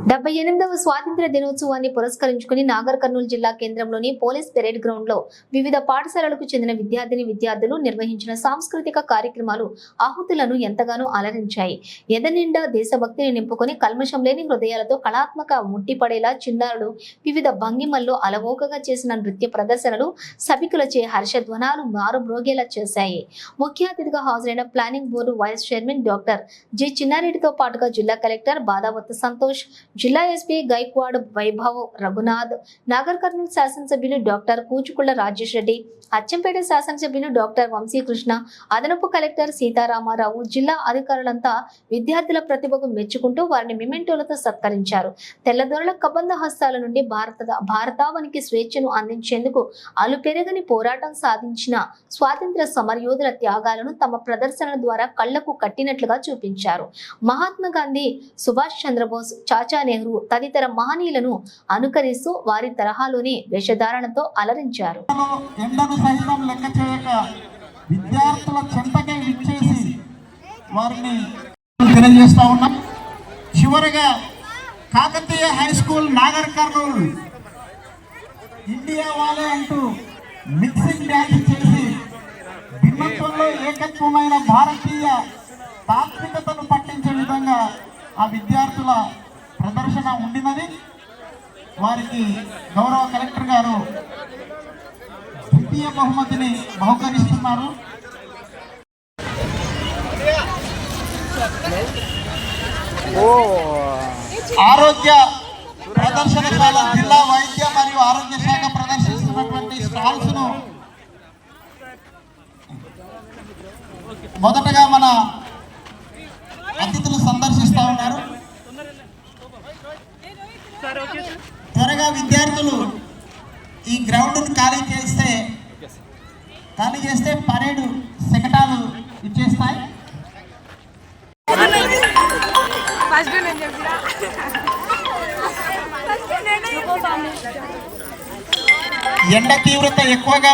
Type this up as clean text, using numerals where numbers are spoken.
78వ స్వాతంత్ర్య దినోత్సవాన్ని పురస్కరించుకుని నాగర్ కర్నూలు జిల్లా కేంద్రంలోని పోలీస్ పెరేడ్ గ్రౌండ్ లో వివిధ పాఠశాలలకు చెందిన విద్యార్థులు నిర్వహించిన సాంస్కృతిక కార్యక్రమాలు ఆహుతులను ఎంతగానో అలరించాయి. ఎదనిండా దేశభక్తిని నింపుకొని కల్మషం లేని హృదయాలతో కళాత్మక ముట్టిపడేలా చిన్నారులు వివిధ భంగిమల్లో అలవోకగా చేసిన నృత్య ప్రదర్శనలు సభికులచే హర్షధ్వనాలు మారుమ్రోగేలా చేశాయి. ముఖ్య అతిథిగా హాజరైన planning board vice chairman doctor G చిన్నారెడ్డితో పాటుగా జిల్లా కలెక్టర్ బాదావత్ సంతోష్, జిల్లా ఎస్పీ గైక్వాడ్ వైభవ్ రఘునాథ్, నాగర్ కర్నూలు శాసనసభ్యులు డాక్టర్ కూచుకుళ్ల రాజేష్ రెడ్డి, అచ్చంపేట శాసనసభ్యులు డాక్టర్ వంశీకృష్ణ, అదనపు కలెక్టర్ సీతారామారావు, జిల్లా అధికారులంతా విద్యార్థుల ప్రతిభకు మెచ్చుకుంటూ వారిని మిమెంటోలతో సత్కరించారు. తెల్లదొరల కబంధ హస్తాల నుండి భారతావనికి స్వేచ్ఛను అందించేందుకు అలుపెరగని పోరాటం సాధించిన స్వాతంత్ర్య సమరయోధుల త్యాగాలను తమ ప్రదర్శనల ద్వారా కళ్లకు కట్టినట్లుగా చూపించారు. మహాత్మా గాంధీ, సుభాష్ చంద్రబోస్, చాచా నెహ్రూ తదితర మహనీయులను అనుకరిస్తూ వారి తరహాలోని వేషధారణతో అలరించారు. ఎండను సహితం లెక్క చేయక విద్యార్థుల చెంతకే విచ్చేసి వారిని తెలియజేస్తా ఉన్నాం. చివరిగా Kakatiya high school Nagar Kurnool India వాలే అంటూ మిక్సింగ్ డ్యాన్స్ చేసి భిన్నత్వంలో ఏకత్వమైన భారతీయ తాత్వికతను పట్టించే విధంగా ఆ విద్యార్థుల ప్రదర్శన ఉండినది. వారికి గౌరవ కలెక్టర్ గారు ద్వితీయ బహుమతిని బహుకరిస్తున్నారు. ఆరోగ్య ప్రదర్శనశాల జిల్లా వైద్య మరియు ఆరోగ్య శాఖ ప్రదర్శిస్తున్నటువంటి స్టాల్స్ ను మొదటగా మన అతిథులు సందర్శిస్తా ఉన్నారు. త్వరగా విద్యార్థులు ఈ గ్రౌండ్ ఖాళీ చేస్తే పరేడు శకటాలు ఇచ్చేస్తాయి. ఎండ తీవ్రత ఎక్కువగా